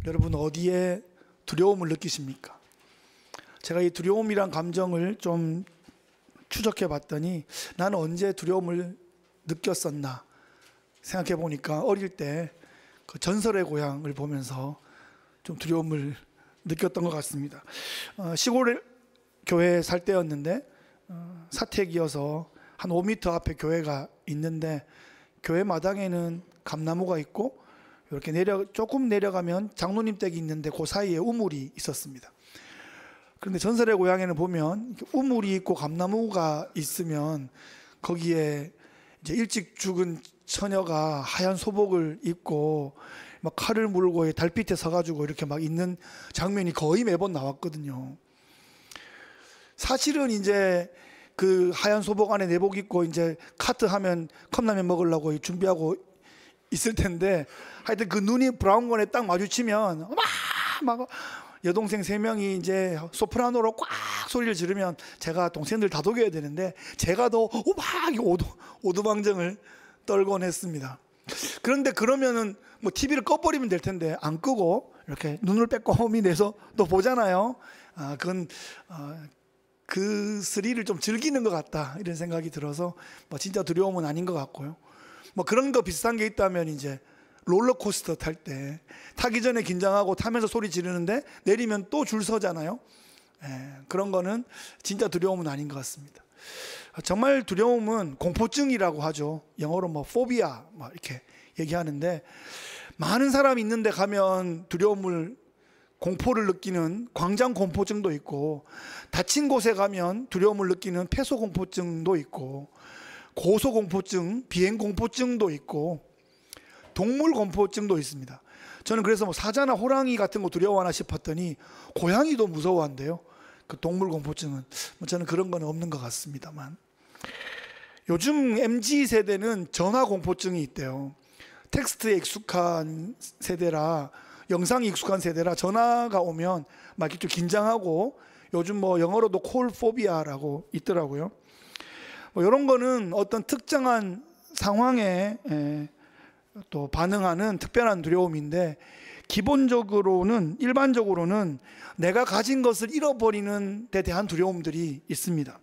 여러분 어디에 두려움을 느끼십니까? 제가 이 두려움이란 감정을 좀 추적해 봤더니 나는 언제 두려움을 느꼈었나 생각해 보니까 어릴 때 그 전설의 고향을 보면서 좀 두려움을 느꼈던 것 같습니다. 시골 교회에 살 때였는데 사택이어서 한 5m 앞에 교회가 있는데 교회 마당에는 감나무가 있고 이렇게 조금 내려가면 장로님 댁이 있는데 그 사이에 우물이 있었습니다. 그런데 전설의 고향에는 보면 우물이 있고 감나무가 있으면 거기에 이제 일찍 죽은 처녀가 하얀 소복을 입고 막 칼을 물고 달빛에 서가지고 이렇게 막 있는 장면이 거의 매번 나왔거든요. 사실은 이제 그 하얀 소복 안에 내복 입고 이제 카트 하면 컵라면 먹으려고 준비하고 있을 텐데 하여튼 그 눈이 브라운관에 딱 마주치면 막 여동생 3명이 이제 소프라노로 꽉 소리를 지르면 제가 동생들 다 녹여야 되는데 제가 더 막 오두방정을 떨곤 했습니다. 그런데 그러면은 뭐 TV를 꺼버리면 될 텐데 안 끄고 이렇게 눈을 빼꼼히 내서 또 보잖아요. 그건 그 스릴을 좀 즐기는 것 같다 이런 생각이 들어서 뭐 진짜 두려움은 아닌 것 같고요. 뭐 그런 거 비슷한 게 있다면 이제 롤러코스터 탈 때 타기 전에 긴장하고 타면서 소리 지르는데 내리면 또 줄 서잖아요. 그런 거는 진짜 두려움은 아닌 것 같습니다. 정말 두려움은 공포증이라고 하죠. 영어로 뭐 포비아 뭐 이렇게 얘기하는데 많은 사람이 있는데 가면 공포를 느끼는 광장 공포증도 있고 다친 곳에 가면 두려움을 느끼는 폐소 공포증도 있고 고소 공포증, 비행 공포증도 있고 동물 공포증도 있습니다. 저는 그래서 뭐 사자나 호랑이 같은 거 두려워하나 싶었더니 고양이도 무서워한대요. 그 동물 공포증은 저는 그런 건 없는 것 같습니다만 요즘 MZ 세대는 전화 공포증이 있대요. 텍스트에 익숙한 세대라 영상이 익숙한 세대라 전화가 오면 막 이렇게 좀 긴장하고 요즘 뭐 영어로도 콜 포비아라고 있더라고요. 뭐 이런 거는 어떤 특정한 상황에 또 반응하는 특별한 두려움인데 일반적으로는 내가 가진 것을 잃어버리는 데 대한 두려움들이 있습니다.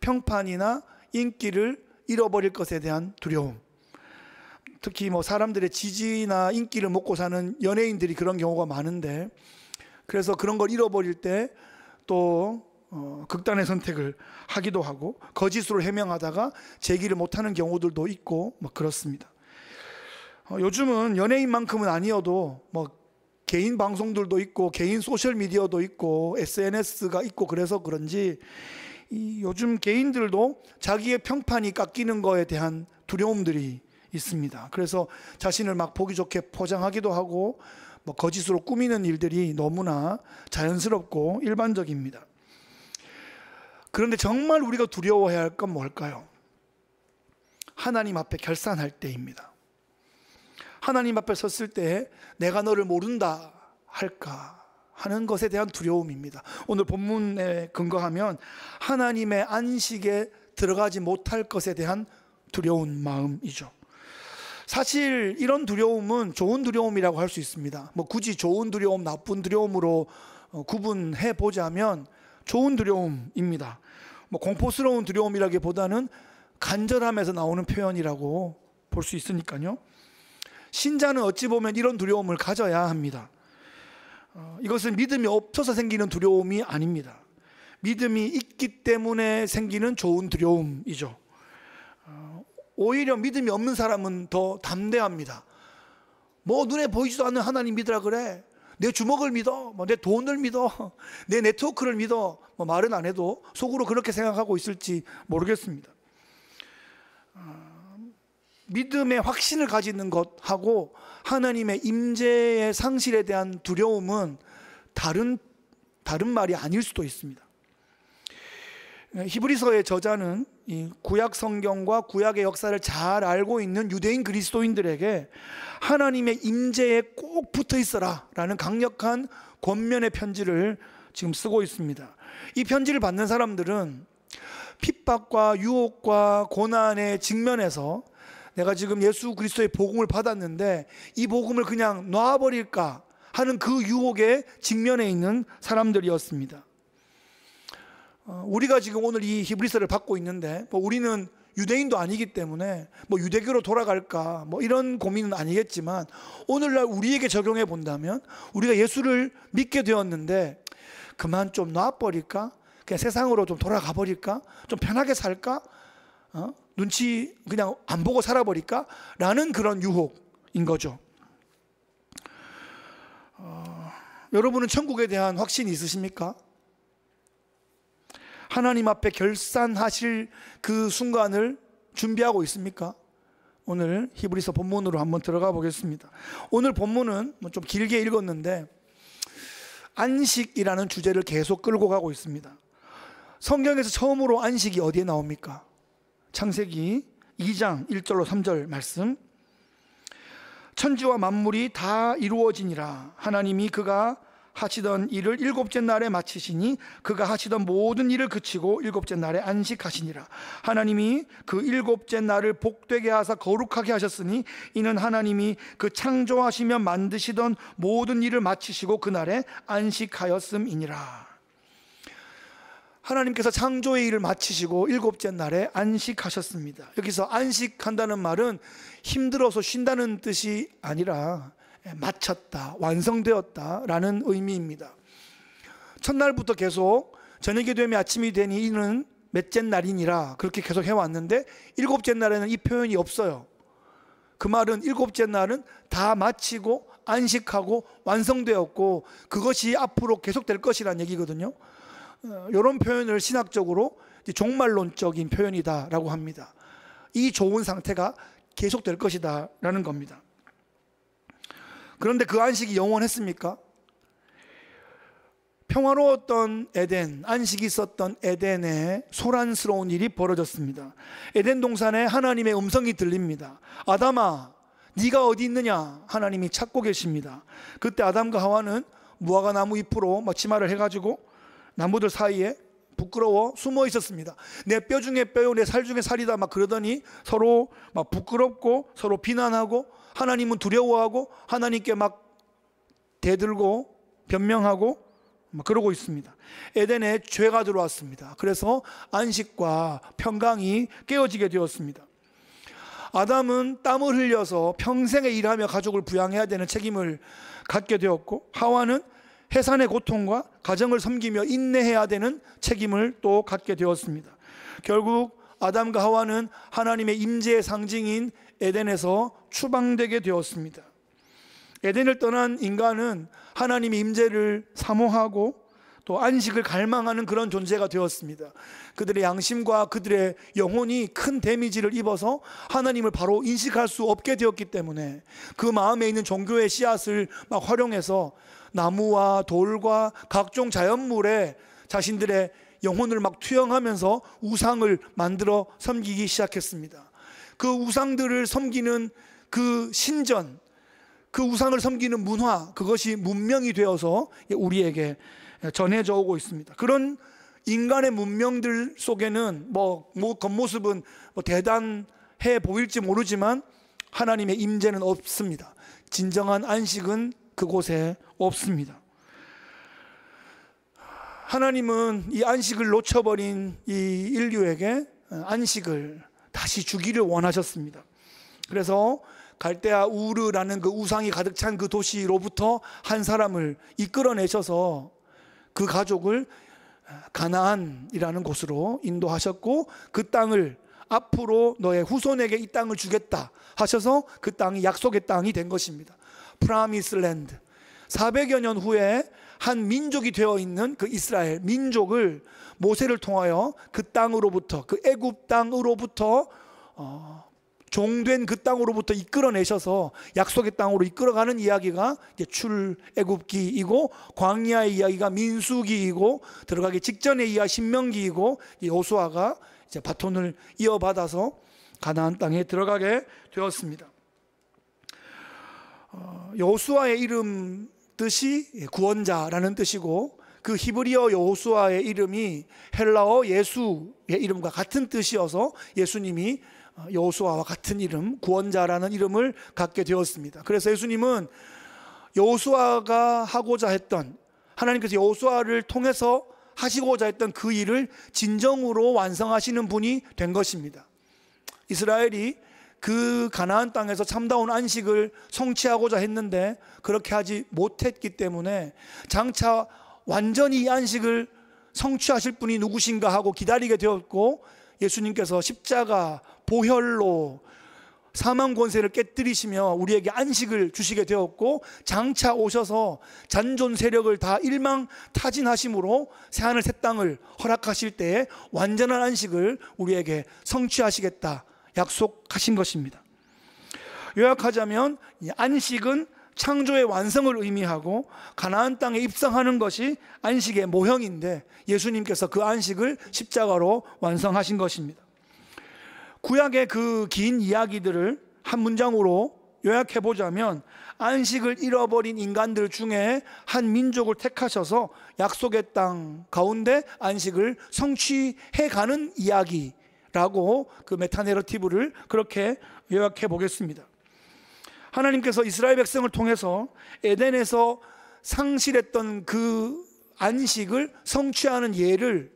평판이나 인기를 잃어버릴 것에 대한 두려움. 특히 뭐 사람들의 지지나 인기를 먹고 사는 연예인들이 그런 경우가 많은데 그래서 그런 걸 잃어버릴 때 또 극단의 선택을 하기도 하고 거짓으로 해명하다가 제기를 못하는 경우들도 있고 뭐 그렇습니다. 요즘은 연예인만큼은 아니어도 뭐 개인 방송들도 있고 개인 소셜 미디어도 있고 SNS가 있고 그래서 그런지 요즘 개인들도 자기의 평판이 깎이는 거에 대한 두려움들이 있습니다. 그래서 자신을 막 보기 좋게 포장하기도 하고 뭐 거짓으로 꾸미는 일들이 너무나 자연스럽고 일반적입니다. 그런데 정말 우리가 두려워해야 할 건 뭘까요? 하나님 앞에 결산할 때입니다. 하나님 앞에 섰을 때 내가 너를 모른다 할까 하는 것에 대한 두려움입니다. 오늘 본문에 근거하면 하나님의 안식에 들어가지 못할 것에 대한 두려운 마음이죠. 사실 이런 두려움은 좋은 두려움이라고 할 수 있습니다. 뭐 굳이 좋은 두려움, 나쁜 두려움으로 구분해 보자면 좋은 두려움입니다. 뭐 공포스러운 두려움이라기보다는 간절함에서 나오는 표현이라고 볼 수 있으니까요. 신자는 어찌 보면 이런 두려움을 가져야 합니다. 이것은 믿음이 없어서 생기는 두려움이 아닙니다. 믿음이 있기 때문에 생기는 좋은 두려움이죠. 오히려 믿음이 없는 사람은 더 담대합니다. 뭐 눈에 보이지도 않는 하나님 믿으라 그래. 내 주먹을 믿어. 뭐 내 돈을 믿어. 내 네트워크를 믿어. 뭐 말은 안 해도 속으로 그렇게 생각하고 있을지 모르겠습니다. 믿음의 확신을 가지는 것하고 하나님의 임재의 상실에 대한 두려움은 다른 말이 아닐 수도 있습니다. 히브리서의 저자는 이 구약 성경과 구약의 역사를 잘 알고 있는 유대인 그리스도인들에게 하나님의 임재에 꼭 붙어 있어라 라는 강력한 권면의 편지를 지금 쓰고 있습니다. 이 편지를 받는 사람들은 핍박과 유혹과 고난의 직면에서 내가 지금 예수 그리스도의 복음을 받았는데 이 복음을 그냥 놔버릴까 하는 그 유혹에 직면해 있는 사람들이었습니다. 우리가 지금 오늘 이 히브리서를 받고 있는데 우리는 유대인도 아니기 때문에 유대교로 돌아갈까 이런 고민은 아니겠지만, 오늘날 우리에게 적용해 본다면 우리가 예수를 믿게 되었는데 그만 좀 놔버릴까? 그냥 세상으로 좀 돌아가 버릴까? 좀 편하게 살까? 눈치 그냥 안 보고 살아버릴까? 라는 그런 유혹인 거죠. 여러분은 천국에 대한 확신이 있으십니까? 하나님 앞에 결산하실 그 순간을 준비하고 있습니까? 오늘 히브리서 본문으로 한번 들어가 보겠습니다. 오늘 본문은 좀 길게 읽었는데 안식이라는 주제를 계속 끌고 가고 있습니다. 성경에서 처음으로 안식이 어디에 나옵니까? 창세기 2장 1절로 3절 말씀. 천지와 만물이 다 이루어지니라. 하나님이 그가 하시던 일을 일곱째 날에 마치시니 그가 하시던 모든 일을 그치고 일곱째 날에 안식하시니라. 하나님이 그 일곱째 날을 복되게 하사 거룩하게 하셨으니 이는 하나님이 그 창조하시며 만드시던 모든 일을 마치시고 그날에 안식하였음이니라. 하나님께서 창조의 일을 마치시고 일곱째 날에 안식하셨습니다. 여기서 안식한다는 말은 힘들어서 쉰다는 뜻이 아니라 마쳤다, 완성되었다라는 의미입니다. 첫날부터 계속 저녁이 되면 아침이 되니 이는 몇째 날이니라 그렇게 계속 해왔는데, 일곱째 날에는 이 표현이 없어요. 그 말은 일곱째 날은 다 마치고 안식하고 완성되었고 그것이 앞으로 계속될 것이라는 얘기거든요. 이런 표현을 신학적으로 종말론적인 표현이다라고 합니다. 이 좋은 상태가 계속될 것이다 라는 겁니다. 그런데 그 안식이 영원했습니까? 평화로웠던 에덴, 안식이 있었던 에덴에 소란스러운 일이 벌어졌습니다. 에덴 동산에 하나님의 음성이 들립니다. 아담아, 네가 어디 있느냐? 하나님이 찾고 계십니다. 그때 아담과 하와는 무화과 나무 잎으로 치마를 해가지고 나무들 사이에 부끄러워 숨어 있었습니다. 내 뼈 중에 뼈요, 내 살 중에 살이다 그러더니 서로 부끄럽고 서로 비난하고 하나님은 두려워하고 하나님께 대들고 변명하고 그러고 있습니다. 에덴에 죄가 들어왔습니다. 그래서 안식과 평강이 깨어지게 되었습니다. 아담은 땀을 흘려서 평생에 일하며 가족을 부양해야 되는 책임을 갖게 되었고, 하와는 해산의 고통과 가정을 섬기며 인내해야 되는 책임을 또 갖게 되었습니다. 결국 아담과 하와는 하나님의 임재의 상징인 에덴에서 추방되게 되었습니다. 에덴을 떠난 인간은 하나님의 임재를 사모하고 또 안식을 갈망하는 그런 존재가 되었습니다. 그들의 양심과 그들의 영혼이 큰 데미지를 입어서 하나님을 바로 인식할 수 없게 되었기 때문에 그 마음에 있는 종교의 씨앗을 활용해서 나무와 돌과 각종 자연물에 자신들의 영혼을 투영하면서 우상을 만들어 섬기기 시작했습니다. 그 우상들을 섬기는 그 신전, 그 우상을 섬기는 문화, 그것이 문명이 되어서 우리에게 전해져 오고 있습니다. 그런 인간의 문명들 속에는 겉모습은 대단해 보일지 모르지만 하나님의 임재는 없습니다. 진정한 안식은 그곳에 없습니다. 하나님은 이 안식을 놓쳐버린 이 인류에게 안식을 다시 주기를 원하셨습니다. 그래서 갈대아 우르라는 그 우상이 가득 찬 그 도시로부터 한 사람을 이끌어내셔서 그 가족을 가나안이라는 곳으로 인도하셨고, 그 땅을 앞으로 너의 후손에게 이 땅을 주겠다 하셔서 그 땅이 약속의 땅이 된 것입니다. 프라미스 랜드. 400여 년 후에 한 민족이 되어 있는 그 이스라엘 민족을 모세를 통하여 그 땅으로부터, 그 애굽 땅으로부터 종된 그 땅으로부터 이끌어내셔서 약속의 땅으로 이끌어가는 이야기가 출애굽기이고, 광야의 이야기가 민수기이고, 들어가기 직전의 이야기 신명기이고, 여호수아가 이제 바톤을 이어받아서 가나안 땅에 들어가게 되었습니다. 여호수아의 이름 뜻이 구원자라는 뜻이고, 그 히브리어 여호수아의 이름이 헬라어 예수의 이름과 같은 뜻이어서 예수님이 여호수아와 같은 이름, 구원자라는 이름을 갖게 되었습니다. 그래서 예수님은 여호수아가 하고자 했던, 하나님께서 여호수아를 통해서 하시고자 했던 그 일을 진정으로 완성하시는 분이 된 것입니다. 이스라엘이 그 가나안 땅에서 참다운 안식을 성취하고자 했는데 그렇게 하지 못했기 때문에 장차 완전히 이 안식을 성취하실 분이 누구신가 하고 기다리게 되었고, 예수님께서 십자가 보혈로 사망 권세를 깨뜨리시며 우리에게 안식을 주시게 되었고, 장차 오셔서 잔존 세력을 다 일망타진하심으로 새하늘 새 땅을 허락하실 때에 완전한 안식을 우리에게 성취하시겠다 약속하신 것입니다. 요약하자면 안식은 창조의 완성을 의미하고 가나안 땅에 입성하는 것이 안식의 모형인데, 예수님께서 그 안식을 십자가로 완성하신 것입니다. 구약의 그 긴 이야기들을 한 문장으로 요약해 보자면, 안식을 잃어버린 인간들 중에 한 민족을 택하셔서 약속의 땅 가운데 안식을 성취해 가는 이야기라고 그 메타내러티브를 그렇게 요약해 보겠습니다. 하나님께서 이스라엘 백성을 통해서 에덴에서 상실했던 그 안식을 성취하는 예를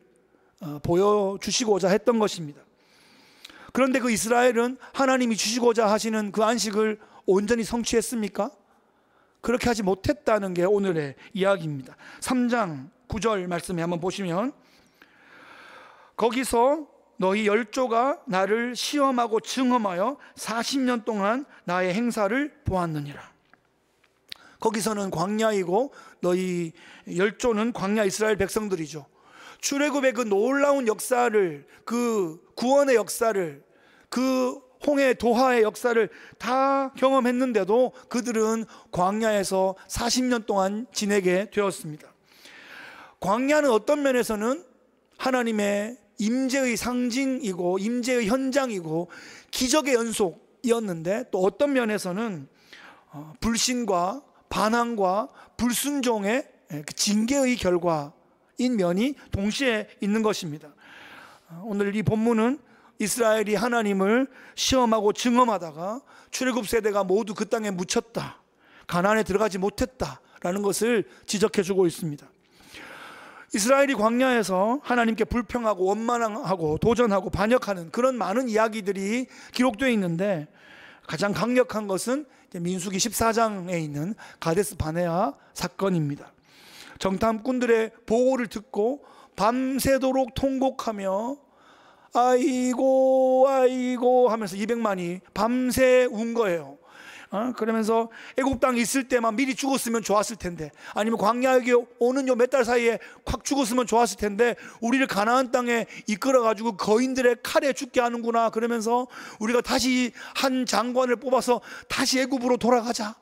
보여주시고자 했던 것입니다. 그런데 그 이스라엘은 하나님이 주시고자 하시는 그 안식을 온전히 성취했습니까? 그렇게 하지 못했다는 게 오늘의 이야기입니다. 3장 9절 말씀에 한번 보시면, 거기서 너희 열조가 나를 시험하고 증험하여 40년 동안 나의 행사를 보았느니라. 거기서는 광야이고 너희 열조는 광야 이스라엘 백성들이죠. 출애굽의 그 놀라운 역사를, 그 구원의 역사를, 그 홍해 도하의 역사를 다 경험했는데도 그들은 광야에서 40년 동안 지내게 되었습니다. 광야는 어떤 면에서는 하나님의 임재의 상징이고 임재의 현장이고 기적의 연속이었는데, 또 어떤 면에서는 불신과 반항과 불순종의 징계의 결과인 면이 동시에 있는 것입니다. 오늘 이 본문은 이스라엘이 하나님을 시험하고 증험하다가 출애굽 세대가 모두 그 땅에 묻혔다, 가나안에 들어가지 못했다라는 것을 지적해 주고 있습니다. 이스라엘이 광야에서 하나님께 불평하고 원망하고 도전하고 반역하는 그런 많은 이야기들이 기록되어 있는데, 가장 강력한 것은 민수기 14장에 있는 가데스 바네아 사건입니다. 정탐꾼들의 보고를 듣고 밤새도록 통곡하며 아이고 아이고 하면서 200만이 밤새 운 거예요. 그러면서 애국 땅에 있을 때만 미리 죽었으면 좋았을 텐데, 아니면 광야에 오는 요 몇 달 사이에 확 죽었으면 좋았을 텐데, 우리를 가나안 땅에 이끌어가지고 거인들의 칼에 죽게 하는구나. 그러면서 우리가 다시 한 장관을 뽑아서 다시 애굽으로 돌아가자.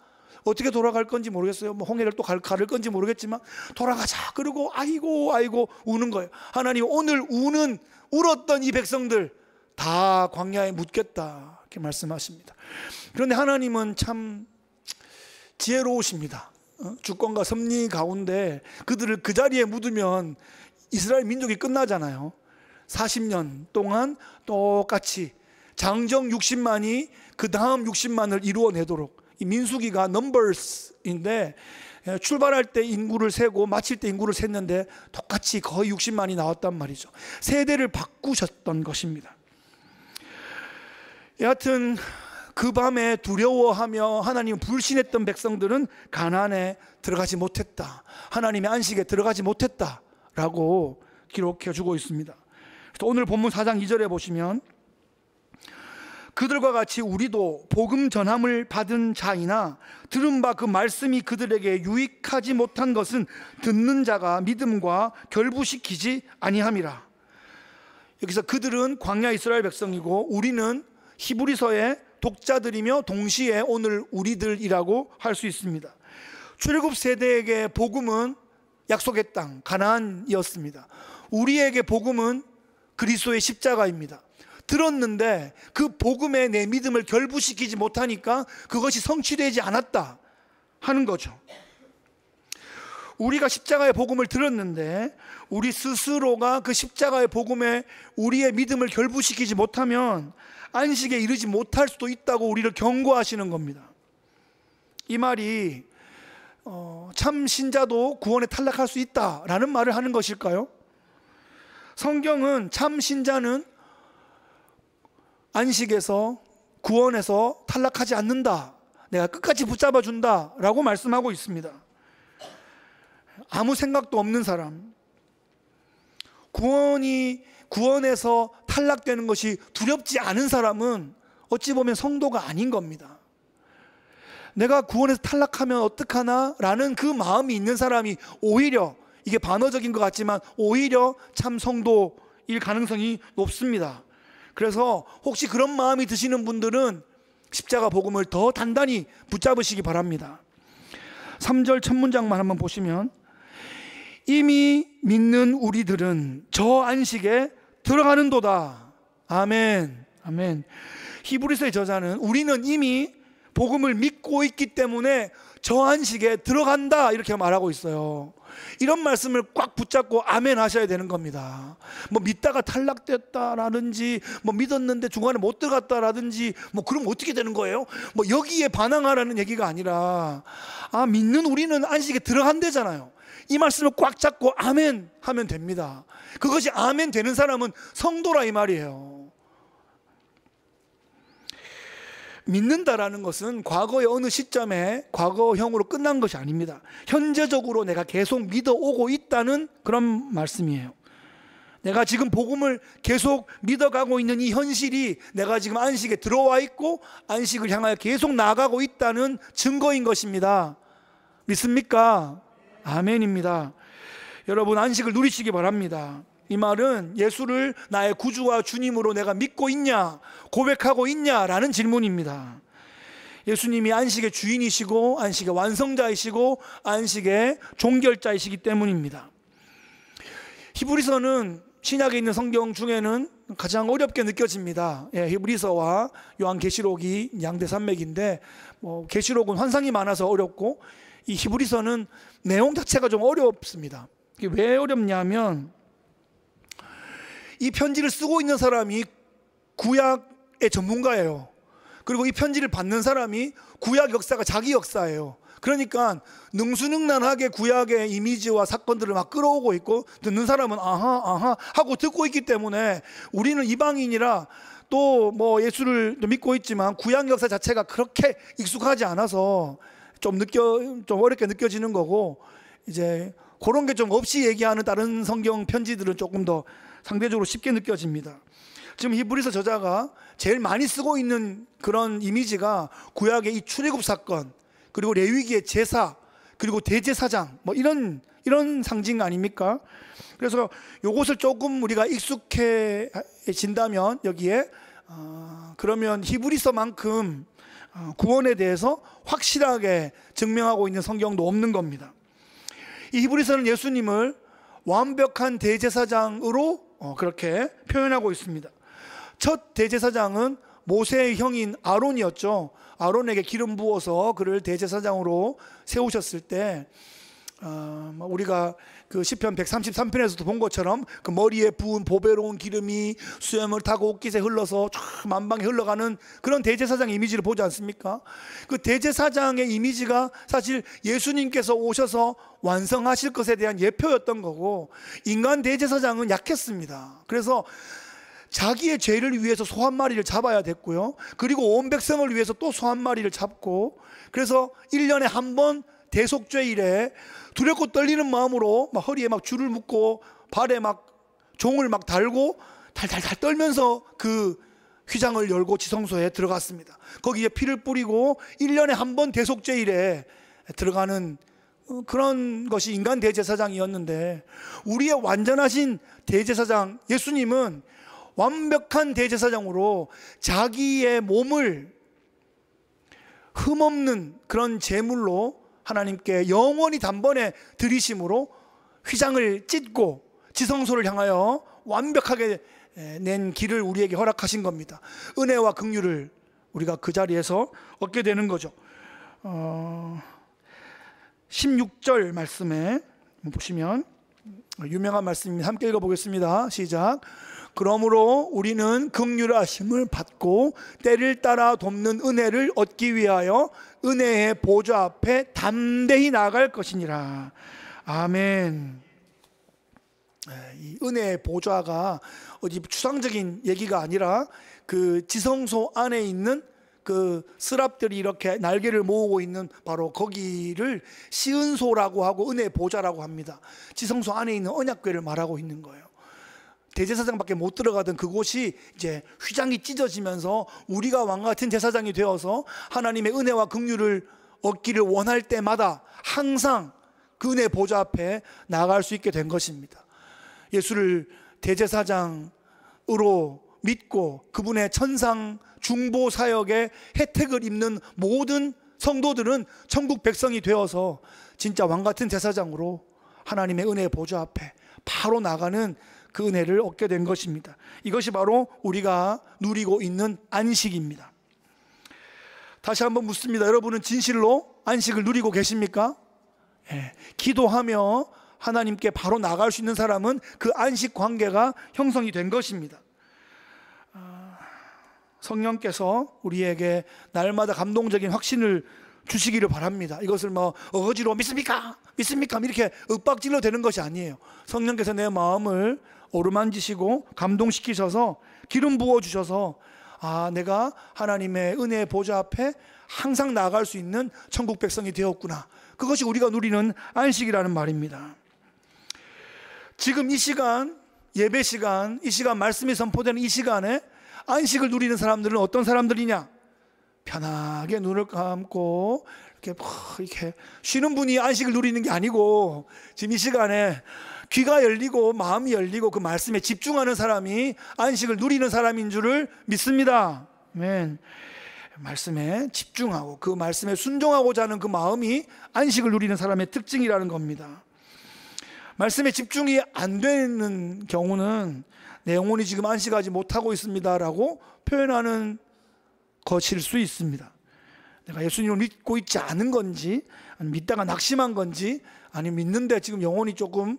어떻게 돌아갈 건지 모르겠어요. 뭐 홍해를 또 가를 건지 모르겠지만 돌아가자. 그리고 아이고 아이고 우는 거예요. 하나님, 오늘 울었던 이 백성들 다 광야에 묻겠다, 이렇게 말씀하십니다. 그런데 하나님은 참 지혜로우십니다. 주권과 섭리 가운데 그들을 그 자리에 묻으면 이스라엘 민족이 끝나잖아요. 40년 동안 똑같이 장정 60만이 그 다음 60만을 이루어내도록, 이 민수기가 넘버스인데 출발할 때 인구를 세고 마칠 때 인구를 셌는데 똑같이 거의 60만이 나왔단 말이죠. 세대를 바꾸셨던 것입니다. 여하튼 그 밤에 두려워하며 하나님 불신했던 백성들은 가나안에 들어가지 못했다, 하나님의 안식에 들어가지 못했다라고 기록해 주고 있습니다. 오늘 본문 4장 2절에 보시면, 그들과 같이 우리도 복음 전함을 받은 자이나 들은 바 그 말씀이 그들에게 유익하지 못한 것은 듣는 자가 믿음과 결부시키지 아니함이라. 여기서 그들은 광야 이스라엘 백성이고 우리는 히브리서의 독자들이며 동시에 오늘 우리들이라고 할 수 있습니다. 출애굽 세대에게 복음은 약속의 땅 가나안이었습니다. 우리에게 복음은 그리스도의 십자가입니다. 들었는데 그 복음에 내 믿음을 결부시키지 못하니까 그것이 성취되지 않았다 하는 거죠. 우리가 십자가의 복음을 들었는데 우리 스스로가 그 십자가의 복음에 우리의 믿음을 결부시키지 못하면 안식에 이르지 못할 수도 있다고 우리를 경고하시는 겁니다. 이 말이 참 신자도 구원에 탈락할 수 있다라는 말을 하는 것일까요? 성경은 참 신자는 안식에서 구원에서 탈락하지 않는다, 내가 끝까지 붙잡아 준다 라고 말씀하고 있습니다. 아무 생각도 없는 사람, 구원에서 탈락되는 것이 두렵지 않은 사람은 어찌 보면 성도가 아닌 겁니다. 내가 구원에서 탈락하면 어떡하나 라는 그 마음이 있는 사람이 오히려, 이게 반어적인 것 같지만 오히려 참 성도일 가능성이 높습니다. 그래서 혹시 그런 마음이 드시는 분들은 십자가 복음을 더 단단히 붙잡으시기 바랍니다. 3절 첫 문장만 한번 보시면, 이미 믿는 우리들은 저 안식에 들어가는도다. 아멘. 아멘. 히브리서의 저자는 우리는 이미 복음을 믿고 있기 때문에 저 안식에 들어간다 이렇게 말하고 있어요. 이런 말씀을 꽉 붙잡고 아멘 하셔야 되는 겁니다. 뭐 믿다가 탈락됐다라든지, 뭐 믿었는데 중간에 못 들어갔다라든지, 뭐 그럼 어떻게 되는 거예요? 뭐 여기에 반항하라는 얘기가 아니라, 믿는 우리는 안식에 들어간대잖아요. 이 말씀을 꽉 잡고 아멘 하면 됩니다. 그것이 아멘 되는 사람은 성도라 이 말이에요. 믿는다라는 것은 과거의 어느 시점에 과거형으로 끝난 것이 아닙니다. 현재적으로 내가 계속 믿어오고 있다는 그런 말씀이에요. 내가 지금 복음을 계속 믿어가고 있는 이 현실이 내가 지금 안식에 들어와 있고 안식을 향하여 계속 나아가고 있다는 증거인 것입니다. 믿습니까? 아멘입니다. 여러분, 안식을 누리시기 바랍니다. 이 말은 예수를 나의 구주와 주님으로 내가 믿고 있냐, 고백하고 있냐라는 질문입니다. 예수님이 안식의 주인이시고 안식의 완성자이시고 안식의 종결자이시기 때문입니다. 히브리서는 신약에 있는 성경 중에는 가장 어렵게 느껴집니다. 히브리서와 요한계시록이 양대 산맥인데, 계시록은 환상이 많아서 어렵고 이 히브리서는 내용 자체가 좀 어렵습니다. 이게 왜 어렵냐면, 이 편지를 쓰고 있는 사람이 구약의 전문가예요. 그리고 이 편지를 받는 사람이 구약 역사가 자기 역사예요. 그러니까 능수능란하게 구약의 이미지와 사건들을 막 끌어오고 있고, 듣는 사람은 아하 하고 듣고 있기 때문에, 우리는 이방인이라 또 뭐 예수를 믿고 있지만 구약 역사 자체가 그렇게 익숙하지 않아서 좀 어렵게 느껴지는 거고, 이제 그런 게 좀 없이 얘기하는 다른 성경 편지들은 조금 더 상대적으로 쉽게 느껴집니다. 지금 히브리서 저자가 제일 많이 쓰고 있는 그런 이미지가 구약의 이 출애굽 사건, 그리고 레위기의 제사, 그리고 대제사장, 뭐 이런 상징 아닙니까? 그래서 이것을 조금 우리가 익숙해진다면 여기에 그러면 히브리서만큼 구원에 대해서 확실하게 증명하고 있는 성경도 없는 겁니다. 이 히브리서는 예수님을 완벽한 대제사장으로 그렇게 표현하고 있습니다. 첫 대제사장은 모세의 형인 아론이었죠. 아론에게 기름 부어서 그를 대제사장으로 세우셨을 때, 우리가 그 시편 133편에서도 본 것처럼 그 머리에 부은 보배로운 기름이 수염을 타고 옷깃에 흘러서 쫙 만방에 흘러가는 그런 대제사장 이미지를 보지 않습니까? 그 대제사장의 이미지가 사실 예수님께서 오셔서 완성하실 것에 대한 예표였던 거고, 인간 대제사장은 약했습니다. 그래서 자기의 죄를 위해서 소 한 마리를 잡아야 됐고요, 그리고 온 백성을 위해서 또 소 한 마리를 잡고, 그래서 1년에 한 번 대속죄일에 두렵고 떨리는 마음으로 막 허리에 막 줄을 묶고 발에 막 종을 막 달고 달달달 떨면서 그 휘장을 열고 지성소에 들어갔습니다. 거기에 피를 뿌리고 1년에 한 번 대속죄일에 들어가는 그런 것이 인간 대제사장이었는데, 우리의 완전하신 대제사장 예수님은 완벽한 대제사장으로 자기의 몸을 흠없는 그런 제물로 하나님께 영원히 단번에 드리심으로 휘장을 찢고 지성소를 향하여 완벽하게 낸 길을 우리에게 허락하신 겁니다. 은혜와 긍휼을 우리가 그 자리에서 얻게 되는 거죠. 16절 말씀에 보시면 유명한 말씀입니다. 함께 읽어보겠습니다. 시작. 그러므로 우리는 긍휼하심을 받고 때를 따라 돕는 은혜를 얻기 위하여 은혜의 보좌 앞에 담대히 나아갈 것이니라. 아멘. 이 은혜의 보좌가 어디 추상적인 얘기가 아니라 그 지성소 안에 있는 그 스랍들이 이렇게 날개를 모으고 있는 바로 거기를 시은소라고 하고 은혜의 보좌라고 합니다. 지성소 안에 있는 언약궤를 말하고 있는 거예요. 대제사장밖에 못 들어가던 그곳이 이제 휘장이 찢어지면서 우리가 왕과 같은 제사장이 되어서 하나님의 은혜와 긍휼을 얻기를 원할 때마다 항상 그 은혜의 보좌 앞에 나아갈 수 있게 된 것입니다. 예수를 대제사장으로 믿고 그분의 천상 중보 사역의 혜택을 입는 모든 성도들은 천국 백성이 되어서 진짜 왕같은 제사장으로 하나님의 은혜의 보좌 앞에 바로 나가는 그 은혜를 얻게 된 것입니다. 이것이 바로 우리가 누리고 있는 안식입니다. 다시 한번 묻습니다. 여러분은 진실로 안식을 누리고 계십니까? 기도하며 하나님께 바로 나갈 수 있는 사람은 그 안식 관계가 형성이 된 것입니다. 성령께서 우리에게 날마다 감동적인 확신을 주시기를 바랍니다. 이것을 뭐 어거지로 믿습니까? 믿습니까? 이렇게 윽박질러 되는 것이 아니에요. 성령께서 내 마음을 어루만지시고 감동시키셔서 기름 부어주셔서 내가 하나님의 은혜의 보좌 앞에 항상 나아갈 수 있는 천국 백성이 되었구나. 그것이 우리가 누리는 안식이라는 말입니다. 지금 이 시간, 예배 시간, 이 시간 말씀이 선포되는 이 시간에 안식을 누리는 사람들은 어떤 사람들이냐? 편하게 눈을 감고 이렇게 쉬는 분이 안식을 누리는 게 아니고 지금 이 시간에 귀가 열리고 마음이 열리고 그 말씀에 집중하는 사람이 안식을 누리는 사람인 줄을 믿습니다. 아멘. 말씀에 집중하고 그 말씀에 순종하고자 하는 그 마음이 안식을 누리는 사람의 특징이라는 겁니다. 말씀에 집중이 안 되는 경우는 내 영혼이 지금 안식하지 못하고 있습니다라고 표현하는 것일 수 있습니다. 내가 예수님을 믿고 있지 않은 건지, 아니면 믿다가 낙심한 건지, 아니면 믿는데 지금 영혼이 조금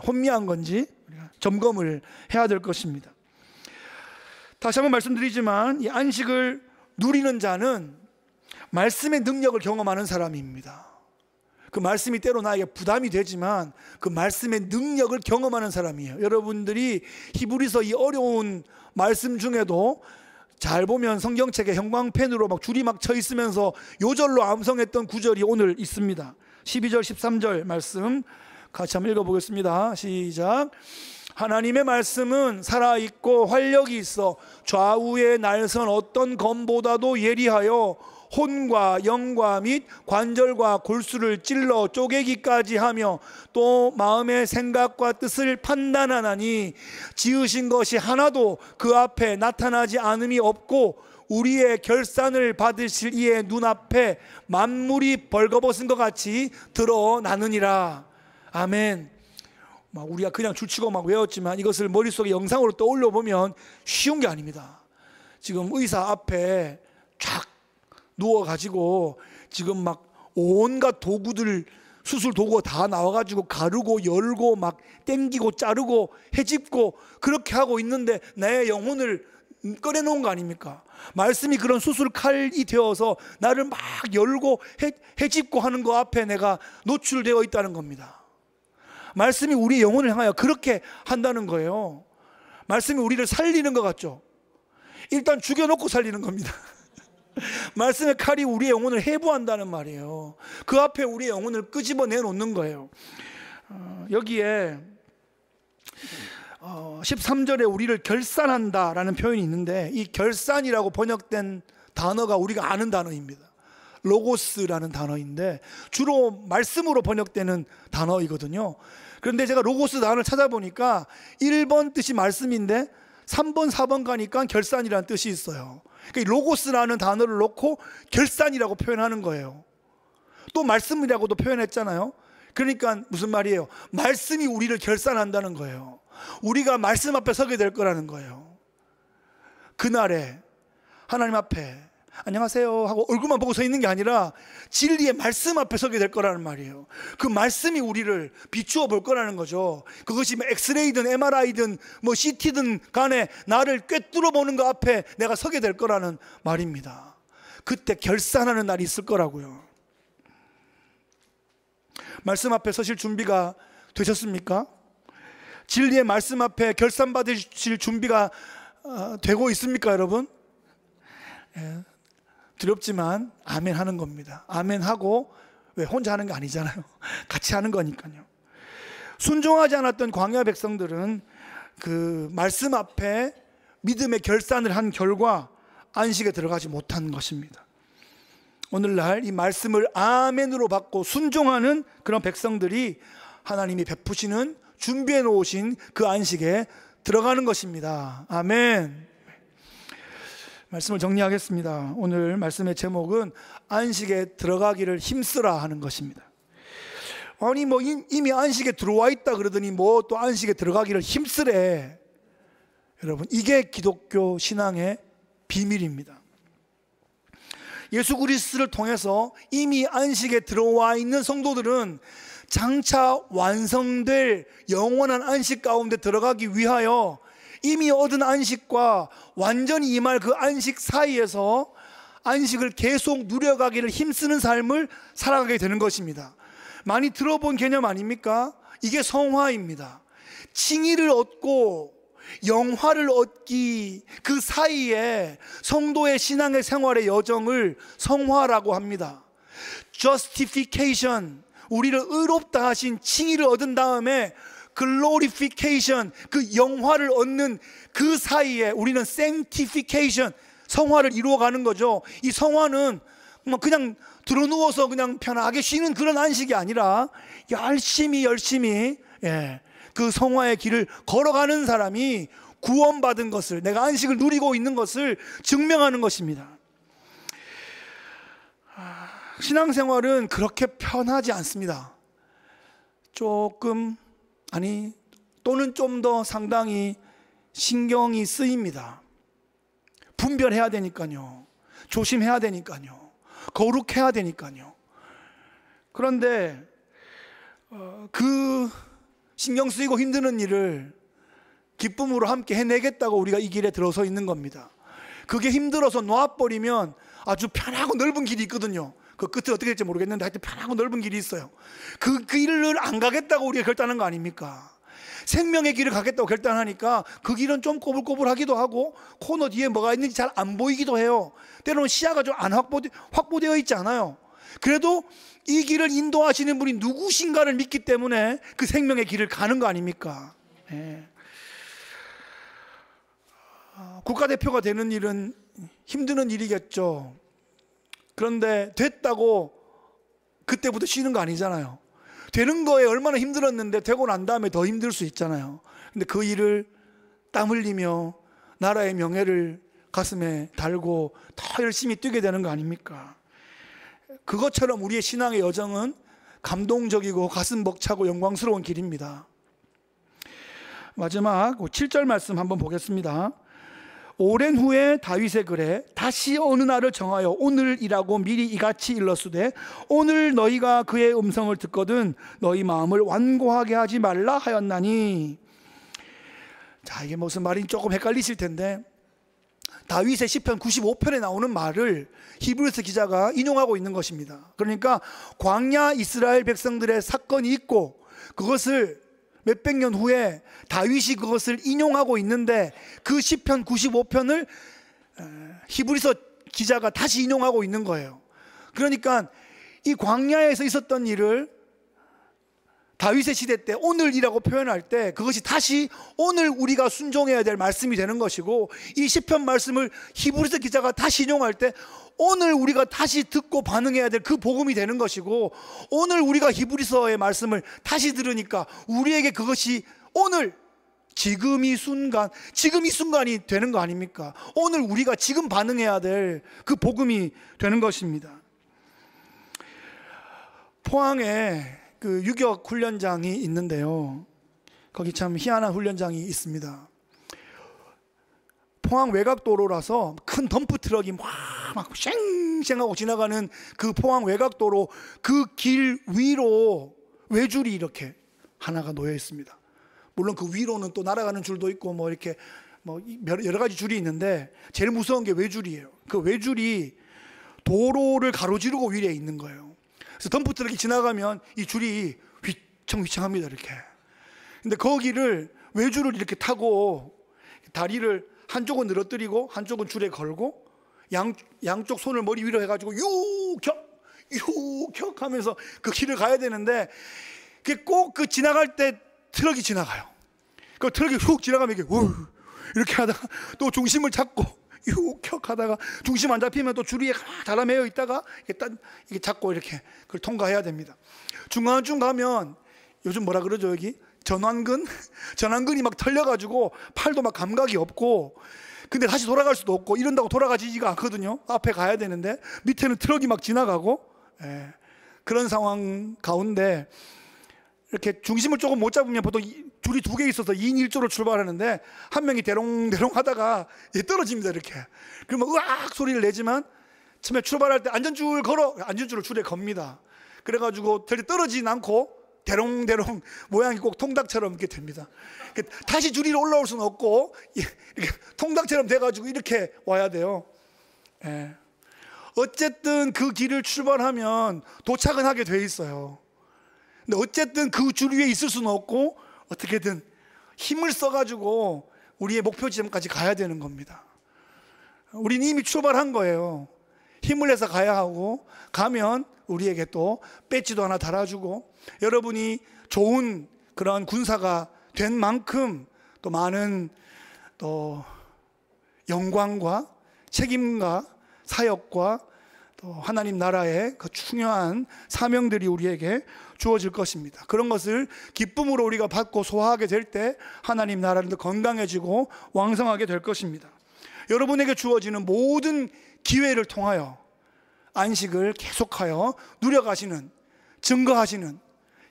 혼미한 건지 우리가 점검을 해야 될 것입니다. 다시 한번 말씀드리지만 이 안식을 누리는 자는 말씀의 능력을 경험하는 사람입니다. 그 말씀이 때로 나에게 부담이 되지만 그 말씀의 능력을 경험하는 사람이에요. 여러분들이 히브리서 이 어려운 말씀 중에도 잘 보면 성경책에 형광펜으로 막 줄이 막 쳐 있으면서 요절로 암송했던 구절이 오늘 있습니다. 12절 13절 말씀 같이 한번 읽어보겠습니다. 시작. 하나님의 말씀은 살아있고 활력이 있어 좌우의 날선 어떤 검보다도 예리하여 혼과 영과 및 관절과 골수를 찔러 쪼개기까지 하며 또 마음의 생각과 뜻을 판단하나니 지으신 것이 하나도 그 앞에 나타나지 않음이 없고 우리의 결산을 받으실 이의 눈앞에 만물이 벌거벗은 것 같이 드러나느니라. 아멘. 우리가 그냥 줄치고 막 외웠지만 이것을 머릿속에 영상으로 떠올려 보면 쉬운 게 아닙니다. 지금 의사 앞에 쫙 누워가지고 지금 막 온갖 도구들, 수술 도구가 다 나와가지고 가르고 열고 막 땡기고 자르고 헤집고 그렇게 하고 있는데 내 영혼을 꺼내놓은 거 아닙니까? 말씀이 그런 수술 칼이 되어서 나를 막 열고 헤집고 하는 거 앞에 내가 노출되어 있다는 겁니다. 말씀이 우리의 영혼을 향하여 그렇게 한다는 거예요. 말씀이 우리를 살리는 것 같죠? 일단 죽여놓고 살리는 겁니다. 말씀의 칼이 우리의 영혼을 해부한다는 말이에요. 그 앞에 우리의 영혼을 끄집어내 놓는 거예요. 여기에 13절에 우리를 결산한다라는 표현이 있는데 이 결산이라고 번역된 단어가 우리가 아는 단어입니다. 로고스라는 단어인데 주로 말씀으로 번역되는 단어이거든요. 그런데 제가 로고스 단어를 찾아보니까 1번 뜻이 말씀인데 3번, 4번 가니까 결산이라는 뜻이 있어요. 그러니까 로고스라는 단어를 놓고 결산이라고 표현하는 거예요. 또 말씀이라고도 표현했잖아요. 그러니까 무슨 말이에요? 말씀이 우리를 결산한다는 거예요. 우리가 말씀 앞에 서게 될 거라는 거예요. 그날에 하나님 앞에 안녕하세요 하고 얼굴만 보고 서 있는 게 아니라 진리의 말씀 앞에 서게 될 거라는 말이에요. 그 말씀이 우리를 비추어 볼 거라는 거죠. 그것이 뭐 엑스레이든 MRI든 뭐 CT든 간에 나를 꿰뚫어 보는 거 앞에 내가 서게 될 거라는 말입니다. 그때 결산하는 날이 있을 거라고요. 말씀 앞에 서실 준비가 되셨습니까? 진리의 말씀 앞에 결산 받으실 준비가 되고 있습니까, 여러분? 예, 두렵지만 아멘 하는 겁니다. 아멘 하고, 왜 혼자 하는 게 아니잖아요. 같이 하는 거니까요. 순종하지 않았던 광야 백성들은 그 말씀 앞에 믿음의 결산을 한 결과 안식에 들어가지 못한 것입니다. 오늘날 이 말씀을 아멘으로 받고 순종하는 그런 백성들이 하나님이 베푸시는 준비해 놓으신 그 안식에 들어가는 것입니다. 아멘. 말씀을 정리하겠습니다. 오늘 말씀의 제목은 안식에 들어가기를 힘쓰라 하는 것입니다. 아니 뭐 이미 안식에 들어와 있다 그러더니 뭐 또 안식에 들어가기를 힘쓰래. 여러분, 이게 기독교 신앙의 비밀입니다. 예수 그리스도를 통해서 이미 안식에 들어와 있는 성도들은 장차 완성될 영원한 안식 가운데 들어가기 위하여 이미 얻은 안식과 완전히 임할 그 안식 사이에서 안식을 계속 누려가기를 힘쓰는 삶을 살아가게 되는 것입니다. 많이 들어본 개념 아닙니까? 이게 성화입니다. 칭의를 얻고 영화를 얻기 그 사이에 성도의 신앙의 생활의 여정을 성화라고 합니다. Justification, 우리를 의롭다 하신 칭의를 얻은 다음에 Glorification, 그 영화를 얻는 그 사이에 우리는 Sanctification, 성화를 이루어가는 거죠. 이 성화는 뭐 그냥 드러누워서 그냥 편하게 쉬는 그런 안식이 아니라 열심히 그 성화의 길을 걸어가는 사람이 구원받은 것을, 내가 안식을 누리고 있는 것을 증명하는 것입니다. 신앙생활은 그렇게 편하지 않습니다. 또는 좀 더 상당히 신경이 쓰입니다. 분별해야 되니까요. 조심해야 되니까요. 거룩해야 되니까요. 그런데 그 신경 쓰이고 힘드는 일을 기쁨으로 함께 해내겠다고 우리가 이 길에 들어서 있는 겁니다. 그게 힘들어서 놔버리면 아주 편하고 넓은 길이 있거든요. 그 끝을 어떻게 될지 모르겠는데 하여튼 편하고 넓은 길이 있어요. 그 길을 안 가겠다고 우리가 결단한 거 아닙니까? 생명의 길을 가겠다고 결단하니까 그 길은 좀 꼬불꼬불하기도 하고 코너 뒤에 뭐가 있는지 잘 안 보이기도 해요. 때로는 시야가 좀 안 확보되어 있지 않아요. 그래도 이 길을 인도하시는 분이 누구신가를 믿기 때문에 그 생명의 길을 가는 거 아닙니까? 네. 국가대표가 되는 일은 힘드는 일이겠죠. 그런데 됐다고 그때부터 쉬는 거 아니잖아요. 되는 거에 얼마나 힘들었는데 되고 난 다음에 더 힘들 수 있잖아요. 근데 그 일을 땀 흘리며 나라의 명예를 가슴에 달고 더 열심히 뛰게 되는 거 아닙니까? 그것처럼 우리의 신앙의 여정은 감동적이고 가슴 벅차고 영광스러운 길입니다. 마지막 7절 말씀 한번 보겠습니다. 오랜 후에 다윗의 글에 다시 어느 날을 정하여 오늘이라고 미리 이같이 일렀으되 오늘 너희가 그의 음성을 듣거든 너희 마음을 완고하게 하지 말라 하였나니. 자, 이게 무슨 말인지 조금 헷갈리실 텐데 다윗의 시편 95편에 나오는 말을 히브리서 기자가 인용하고 있는 것입니다. 그러니까 광야 이스라엘 백성들의 사건이 있고 그것을 몇백 년 후에 다윗이 그것을 인용하고 있는데 그 시편 95편을 히브리서 기자가 다시 인용하고 있는 거예요. 그러니까 이 광야에서 있었던 일을 다윗의 시대 때 오늘이라고 표현할 때 그것이 다시 오늘 우리가 순종해야 될 말씀이 되는 것이고, 이 시편 말씀을 히브리서 기자가 다시 인용할 때 오늘 우리가 다시 듣고 반응해야 될 그 복음이 되는 것이고, 오늘 우리가 히브리서의 말씀을 다시 들으니까 우리에게 그것이 오늘 지금 이 순간이 되는 거 아닙니까? 오늘 우리가 지금 반응해야 될 그 복음이 되는 것입니다. 포항에 그 유격 훈련장이 있는데요, 거기 참 희한한 훈련장이 있습니다. 포항 외곽도로라서 큰 덤프 트럭이 막 쌩쌩하고 지나가는 그 포항 외곽도로 그 길 위로 외줄이 이렇게 하나가 놓여 있습니다. 물론 그 위로는 또 날아가는 줄도 있고 뭐 이렇게 뭐 여러 가지 줄이 있는데 제일 무서운 게 외줄이에요. 그 외줄이 도로를 가로지르고 위에 있는 거예요. 그래서 덤프 트럭이 지나가면 이 줄이 휘청휘청합니다, 이렇게. 근데 거기를 외줄을 이렇게 타고 다리를 한쪽은 늘어뜨리고 한쪽은 줄에 걸고 양쪽 손을 머리 위로 해가지고 유격 하면서 그 길을 가야 되는데 그게 꼭 그 지나갈 때 트럭이 지나가요. 그 트럭이 훅 지나가면 이게 이렇게 하다가 또 중심을 잡고 유격 하다가 중심 안 잡히면 또 줄 위에 달아매여 있다가 이게 잡고 이렇게 그걸 통과해야 됩니다. 중간쯤 가면 요즘 뭐라 그러죠, 여기? 전완근이 막 털려가지고 팔도 막 감각이 없고, 근데 다시 돌아갈 수도 없고 이런다고 돌아가지지가 않거든요. 앞에 가야 되는데 밑에는 트럭이 막 지나가고, 그런 상황 가운데 이렇게 중심을 조금 못 잡으면 보통 줄이 2개 있어서 2인 1조로 출발하는데 한 명이 대롱대롱 하다가 떨어집니다, 이렇게. 그러면 으악 소리를 내지만 처음에 출발할 때 안전줄을 줄에 겁니다. 그래가지고 절대 떨어지진 않고 대롱대롱 모양이 꼭 통닭처럼 이렇게 됩니다. 다시 줄 위로 올라올 수는 없고 이렇게 통닭처럼 돼가지고 이렇게 와야 돼요. 어쨌든 그 길을 출발하면 도착은 하게 돼 있어요. 근데 어쨌든 그 줄 위에 있을 수는 없고 어떻게든 힘을 써가지고 우리의 목표 지점까지 가야 되는 겁니다. 우리는 이미 출발한 거예요. 힘을 내서 가야 하고, 가면 우리에게 또 배지도 하나 달아주고, 여러분이 좋은 그런 군사가 된 만큼 또 많은 또 영광과 책임과 사역과 또 하나님 나라의 그 중요한 사명들이 우리에게 주어질 것입니다. 그런 것을 기쁨으로 우리가 받고 소화하게 될 때 하나님 나라는 더 건강해지고 왕성하게 될 것입니다. 여러분에게 주어지는 모든 기회를 통하여 안식을 계속하여 누려가시는, 증거하시는,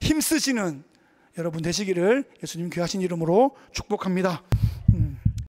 힘쓰시는 여러분 되시기를 예수님 귀하신 이름으로 축복합니다.